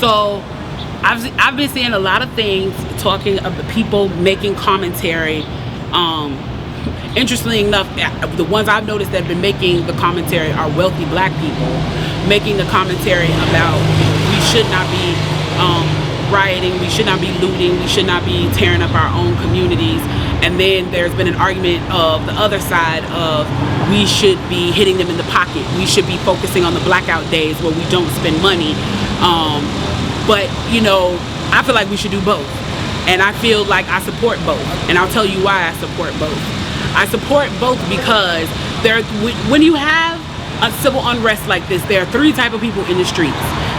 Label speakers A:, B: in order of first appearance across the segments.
A: So I've been seeing a lot of things talking of the people making commentary. Interestingly enough, the ones I've noticed that have been making the commentary are wealthy black people making the commentary about we should not be rioting, we should not be looting, we should not be tearing up our own communities. And then there's been an argument of the other side of we should be hitting them in the pocket. We should be focusing on the blackout days where we don't spend money. But you know, I feel like we should do both. And I feel like I support both. And I'll tell you why I support both. I support both because when you have a civil unrest like this, there are three types of people in the streets.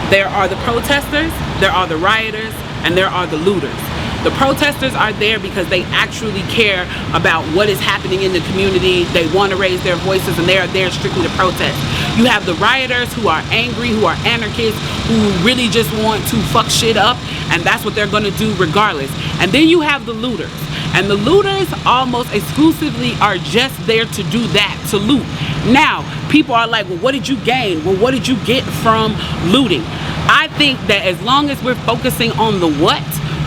A: There are the protesters, there are the rioters, and there are the looters. The protesters are there because they actually care about what is happening in the community. They want to raise their voices, and they are there strictly to protest. You have the rioters who are angry, who are anarchists, who really just want to fuck shit up, and that's what they're going to do regardless. And then you have the looters. And the looters almost exclusively are just there to do that, to loot. Now, people are like, well, what did you gain? Well, what did you get from looting? I think that as long as we're focusing on the what,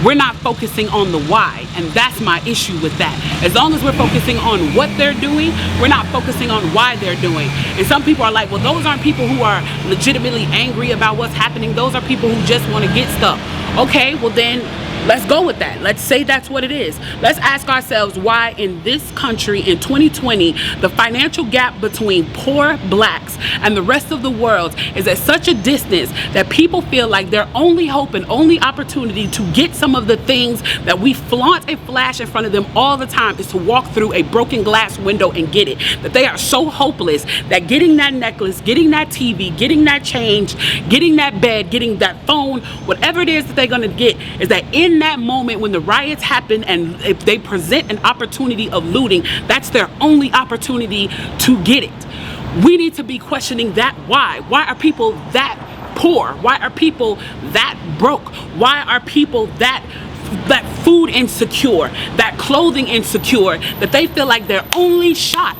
A: we're not focusing on the why, and that's my issue with that. As long as we're focusing on what they're doing, we're not focusing on why they're doing. And some people are like, well, those aren't people who are legitimately angry about what's happening. Those are people who just want to get stuff. Okay, well then, let's go with that. Let's say that's what it is. Let's ask ourselves why in this country in 2020, the financial gap between poor blacks and the rest of the world is at such a distance that people feel like their only hope and only opportunity to get some of the things that we flaunt and flash in front of them all the time is to walk through a broken glass window and get it. That they are so hopeless that getting that necklace, getting that TV, getting that change, getting that bed, getting that phone, whatever it is that they're gonna get, is that in that moment when the riots happen and if they present an opportunity of looting, that's their only opportunity to get it. We need to be questioning that why. Why are people that poor? Why are people that broke? Why are people that food insecure, that clothing insecure, that they feel like their only shot,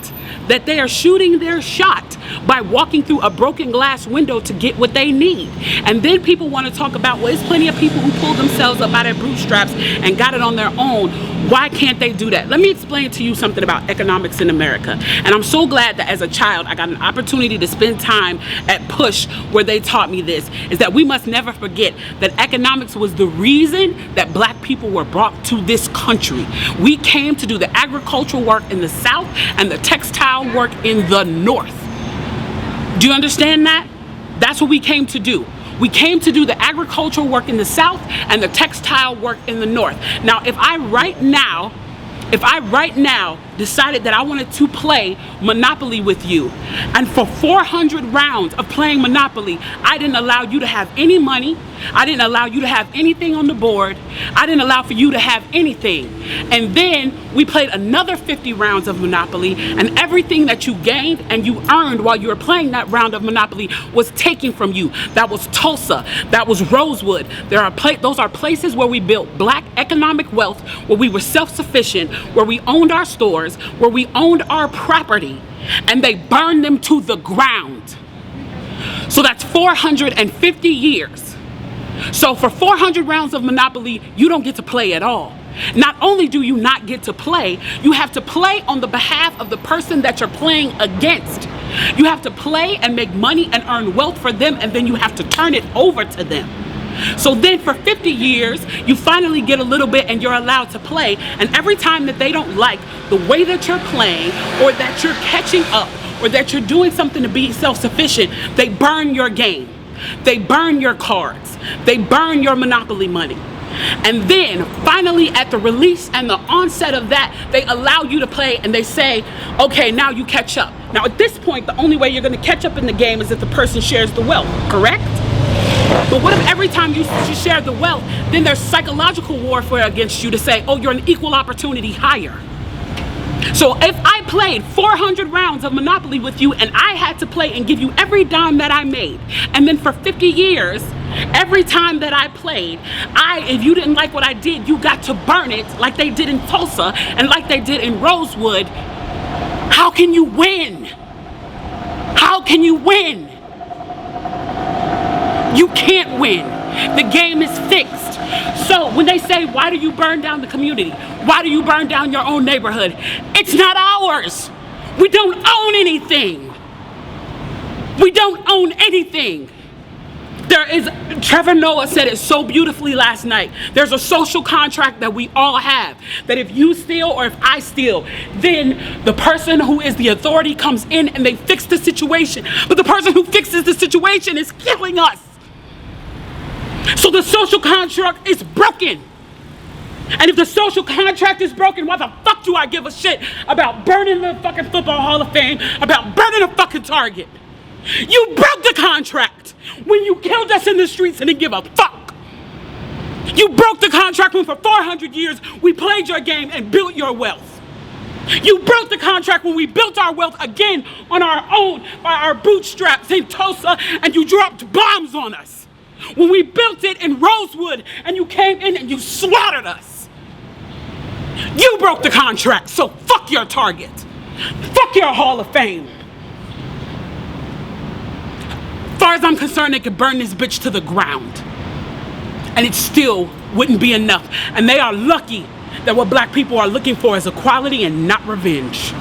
A: that they are shooting their shot by walking through a broken glass window to get what they need? And then people want to talk about, well, there's plenty of people who pulled themselves up by their bootstraps and got it on their own. Why can't they do that? Let me explain to you something about economics in America. And I'm so glad that as a child, I got an opportunity to spend time at Push where they taught me this, is that we must never forget that economics was the reason that black people were brought to this country. We came to do the agricultural work in the South and the textile work in the North. Do you understand that? That's what we came to do. We came to do the agricultural work in the South and the textile work in the North. Now, if I right now decided that I wanted to play Monopoly with you, and for 400 rounds of playing Monopoly, I didn't allow you to have any money, I didn't allow you to have anything on the board, I didn't allow for you to have anything, and then we played another 50 rounds of Monopoly, and everything that you gained and you earned while you were playing that round of Monopoly was taken from you. That was Tulsa, that was Rosewood. Those are places where we built black economic wealth, where we were self-sufficient, where we owned our stores, where we owned our property, and they burned them to the ground. So that's 450 years. So for 400 rounds of Monopoly, you don't get to play at all. Not only do you not get to play, you have to play on the behalf of the person that you're playing against. You have to play and make money and earn wealth for them, and then you have to turn it over to them. So then for 50 years, you finally get a little bit and you're allowed to play. And every time that they don't like the way that you're playing, or that you're catching up, or that you're doing something to be self-sufficient, they burn your game. They burn your cards. They burn your Monopoly money. And then finally at the release and the onset of that, they allow you to play and they say, okay, now you catch up. Now at this point, the only way you're going to catch up in the game is if the person shares the wealth, correct? But what if every time you share the wealth, then there's psychological warfare against you to say, oh, you're an equal opportunity hire. So if I played 400 rounds of Monopoly with you and I had to play and give you every dime that I made, and then for 50 years, every time that I played, if you didn't like what I did, you got to burn it like they did in Tulsa and like they did in Rosewood, how can you win? How can you win? You can't win. The game is fixed. So when they say, why do you burn down the community? Why do you burn down your own neighborhood? It's not ours. We don't own anything. We don't own anything. Trevor Noah said it so beautifully last night. There's a social contract that we all have, that if you steal or if I steal, then the person who is the authority comes in and they fix the situation. But the person who fixes the situation is killing us. So the social contract is broken. And if the social contract is broken, why the fuck do I give a shit about burning the fucking Football Hall of Fame, about burning a fucking Target? You broke the contract when you killed us in the streets and didn't give a fuck. You broke the contract when for 400 years we played your game and built your wealth. You broke the contract when we built our wealth again on our own, by our bootstraps in Tulsa, and you dropped bombs on us. When we built it in Rosewood and you came in and you slaughtered us. You broke the contract, so fuck your Target. Fuck your Hall of Fame. As far as I'm concerned, they could burn this bitch to the ground. And it still wouldn't be enough. And they are lucky that what black people are looking for is equality and not revenge.